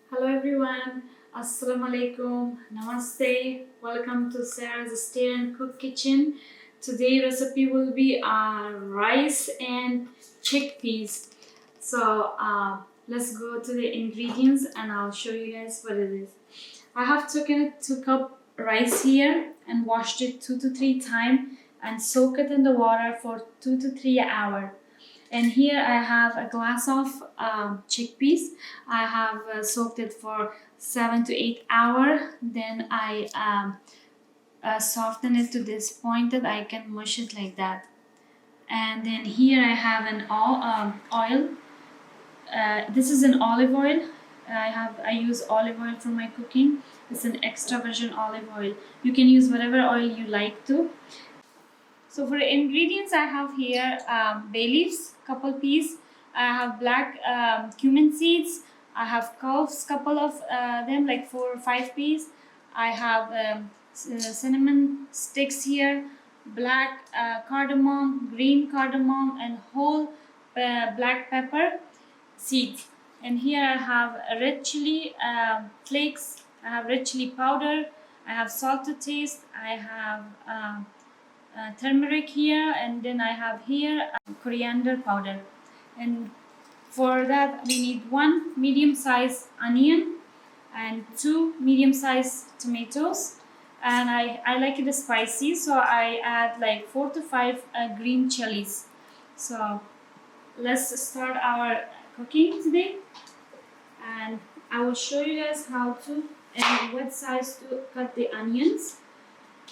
Hello everyone, Assalamu alaikum, Namaste, welcome to Sarah's Stay and Cook Kitchen. Today recipe will be rice and chickpeas. Let's go to the ingredients and I'll show you guys what it is. I have taken 2 cup rice here and washed it 2 to 3 times and soak it in the water for 2 to 3 hours. And here I have a glass of chickpeas. I have soaked it for 7 to 8 hours. Then I soften it to this point that I can mush it like that. And then here I have an oil. This is an olive oil. I use olive oil for my cooking. It's an extra virgin olive oil. You can use whatever oil you like to. So for the ingredients, I have here bay leaves, couple piece. I have black cumin seeds. I have cloves, couple of them, like 4 or 5 pieces. I have cinnamon sticks here, black cardamom, green cardamom, and whole black pepper seeds. And here I have red chili flakes. I have red chili powder. I have salt to taste. I have turmeric here, and then I have here coriander powder. And for that we need 1 medium-sized onion and 2 medium-sized tomatoes, and I like it spicy, so I add like 4 to 5 green chilies. So let's start our cooking today, and I will show you guys how to and what size to cut the onions,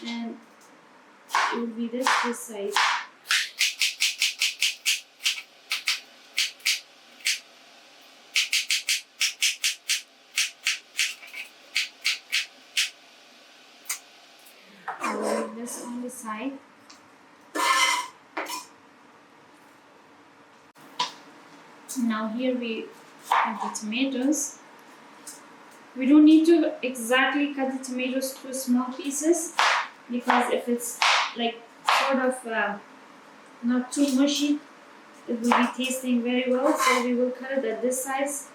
and it will be this size. I will leave this on the side. Now here we have the tomatoes. We don't need to exactly cut the tomatoes to small pieces, because if it's like sort of not too mushy, it will be tasting very well. So we will cut it at this size.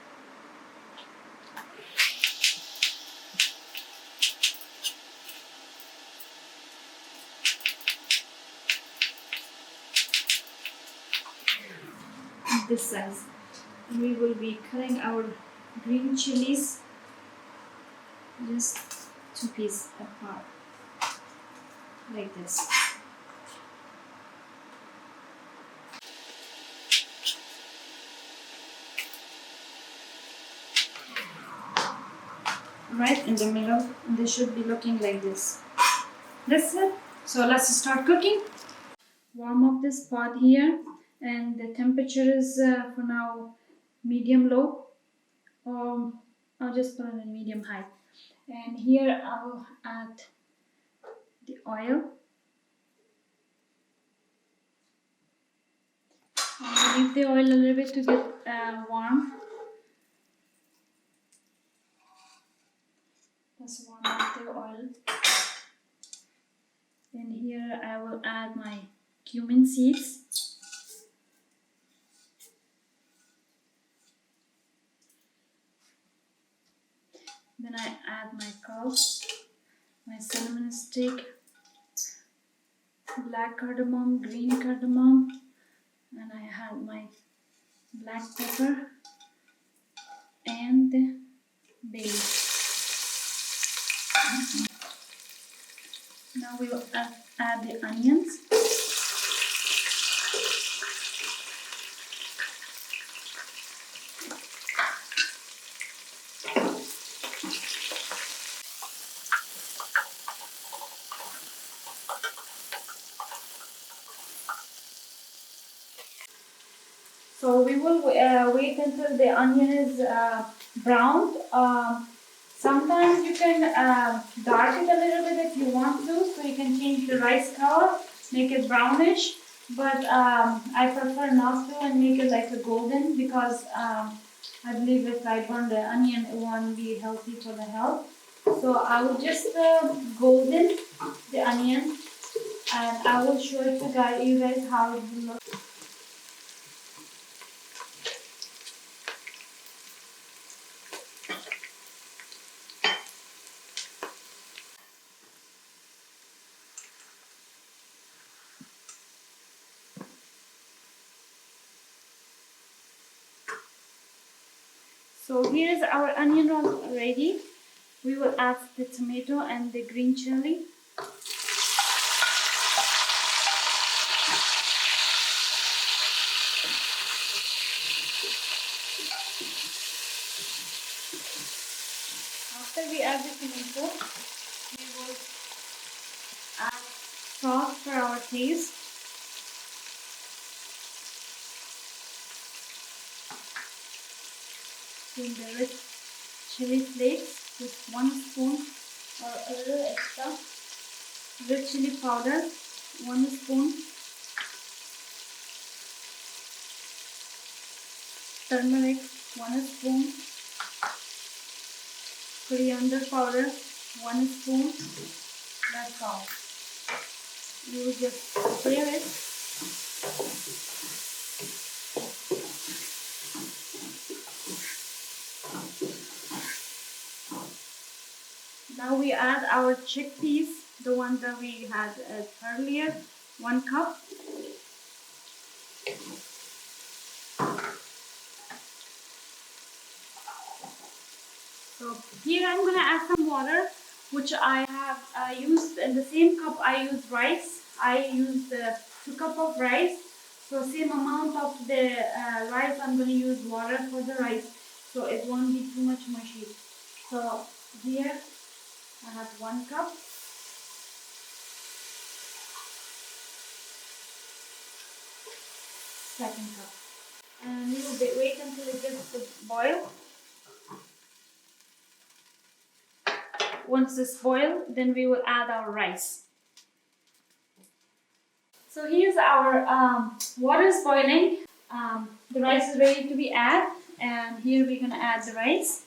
This size. And we will be cutting our green chilies just 2 pieces apart, like this. Right in the middle, and they should be looking like this. That's it. So let's start cooking. Warm up this pot here, and the temperature is for now medium low, or I'll just put it in medium high. And here I will add the oil. I'll leave the oil a little bit to get warm. Let's warm up the oil. Then here I will add my cumin seeds. Then I add my cloves, my cinnamon stick, black cardamom, green cardamom, and I have my black pepper and the bay leaf. Now we will add the onions. So we will wait until the onion is browned. Sometimes you can dark it a little bit if you want to, so you can change the rice color, make it brownish. But I prefer not to and make it like a golden, because I believe if I burn the onion, it won't be healthy for the health. So I will just golden the onion, and I will show it to you guys how it will look. So here is our onion ready. We will add the tomato and the green chili. After we add the tomato, we will add salt for our taste. Then the red chili flakes with 1 spoon or a little extra. Red chili powder, 1 spoon. Turmeric, 1 spoon. Coriander powder, 1 spoon. That's all. You will just prepare it. Now we add our chickpeas, the one that we had earlier, 1 cup. So here I'm gonna add some water, which I have used in the same cup I used rice. I used 2 cups of rice. So same amount of the rice, I'm gonna use water for the rice, so it won't be too much mushy. So here I have 1 cup. Second cup. And we will wait until it gets to boil. Once this boils, then we will add our rice. So here's our water is boiling. The rice is ready to be added, and here we're gonna add the rice.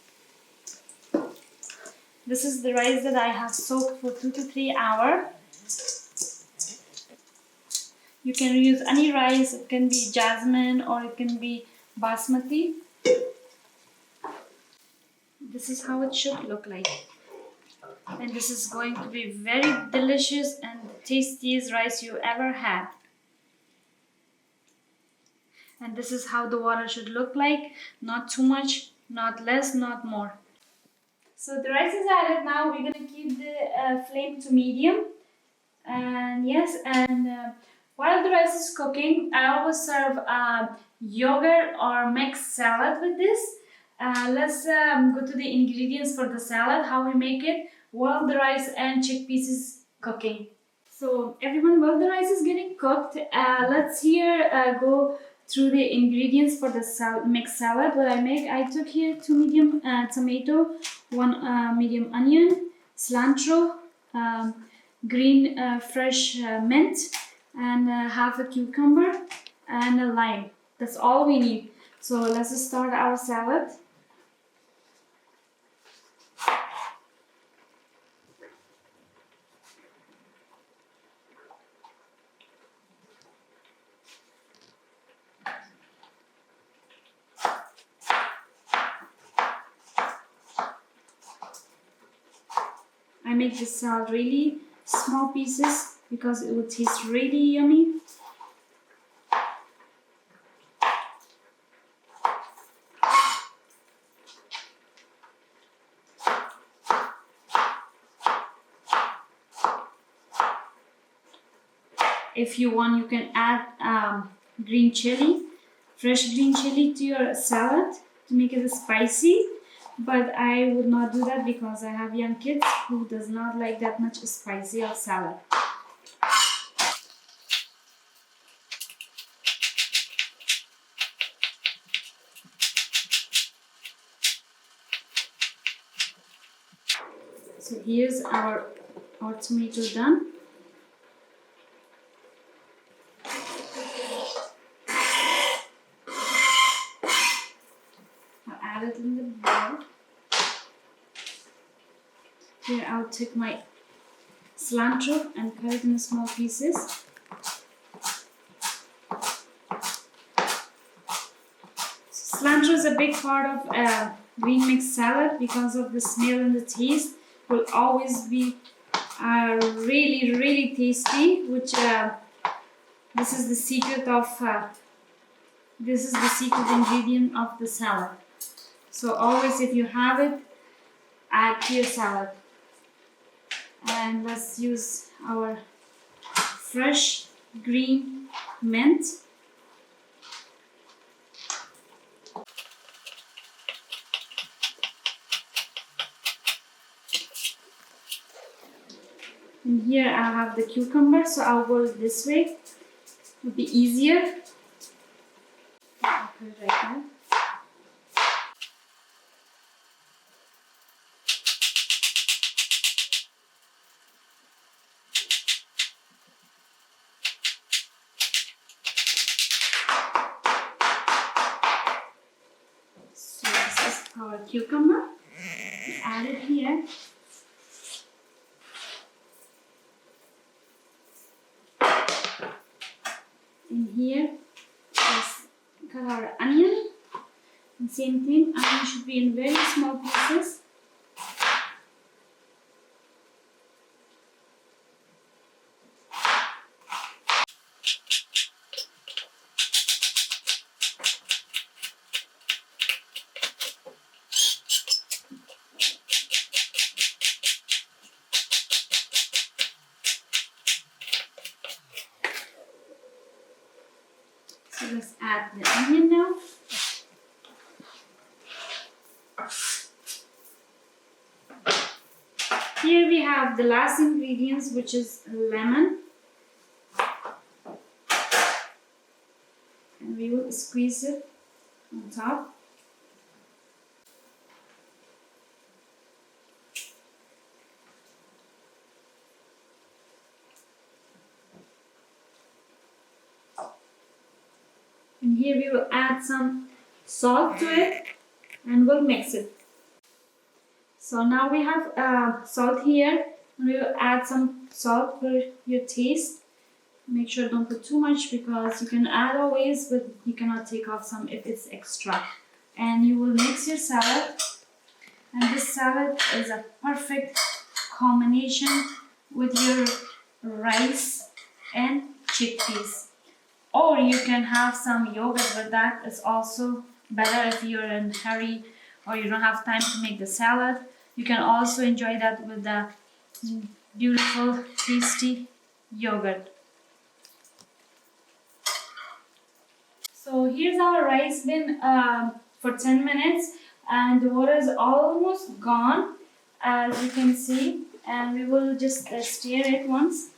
This is the rice that I have soaked for 2 to 3 hours. You can use any rice. It can be jasmine or it can be basmati. This is how it should look like. And this is going to be very delicious and the tastiest rice you ever had. And this is how the water should look like. Not too much, not less, not more. So the rice is added now. We're going to keep the flame to medium. And yes, while the rice is cooking, I always serve yogurt or mixed salad with this. Let's go to the ingredients for the salad, how we make it while the rice and chickpeas is cooking. So everyone, while the rice is getting cooked, let's here go through the ingredients for the mixed salad. What I make, I took here 2 medium tomato, 1 medium onion, cilantro, green fresh mint, and half a cucumber and a lime. That's all we need. So let's start our salad. I make this salad really small pieces because it will taste really yummy. If you want, you can add green chili, fresh green chili to your salad to make it spicy. But I would not do that because I have young kids who does not like that much spicy of salad. So here's our tomato done. I'll add it in the bowl. Here I'll take my cilantro and cut it in small pieces. Cilantro is a big part of green mixed salad because of the smell and the taste. Will always be really tasty. Which this is the secret ingredient of the salad. So always if you have it, add to your salad. And let's use our fresh green mint. And here I have the cucumber, so I'll go this way. It would be easier. I'll put it right there. So this is our cucumber. Add it here. And here is cut our onion. And same thing, onion should be in very small pieces. So let's add the onion now. Here we have the last ingredients, which is lemon. And we will squeeze it on top. And here we will add some salt to it and we'll mix it. So now we have salt here, and we will add some salt for your taste. Make sure don't put too much because you can add always, but you cannot take off some if it's extra. And you will mix your salad. And this salad is a perfect combination with your rice and chickpeas. Or you can have some yogurt with that. It's also better if you're in a hurry or you don't have time to make the salad. You can also enjoy that with the beautiful, tasty yogurt. So here's our rice been for 10 minutes and the water is almost gone, as you can see. And we will just stir it once,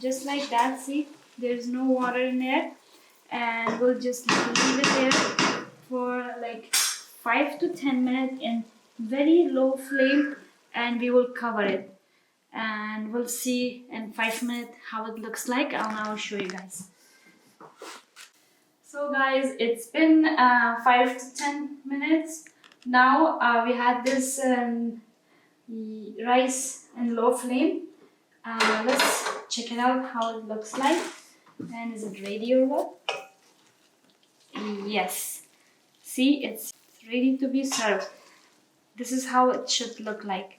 just like that. See, there's no water in there. And we'll just leave it there for like 5 to 10 minutes in very low flame, and we will cover it. And we'll see in 5 minutes how it looks like. I'll now show you guys. So guys, it's been 5 to 10 minutes. Now we had this rice in low flame. Let's check it out how it looks like. And is it ready or what? Yes. See, it's ready to be served. This is how it should look like.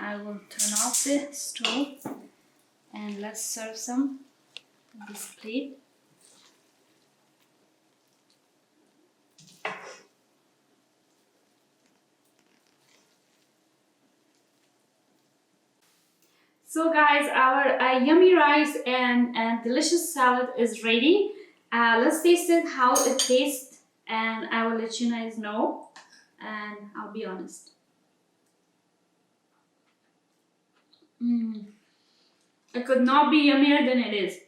I will turn off the stove and let's serve some on this plate. So guys, our yummy rice and delicious salad is ready. Let's taste it, how it tastes, and I will let you guys know, and I'll be honest. It could not be yummier than it is.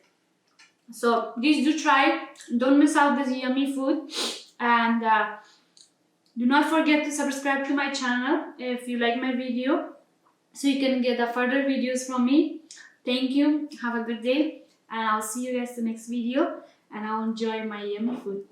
So please do try. Don't miss out this yummy food, and do not forget to subscribe to my channel if you like my video, so you can get the further videos from me. Thank you. Have a good day, and I'll see you guys in the next video, and I'll enjoy my yummy food.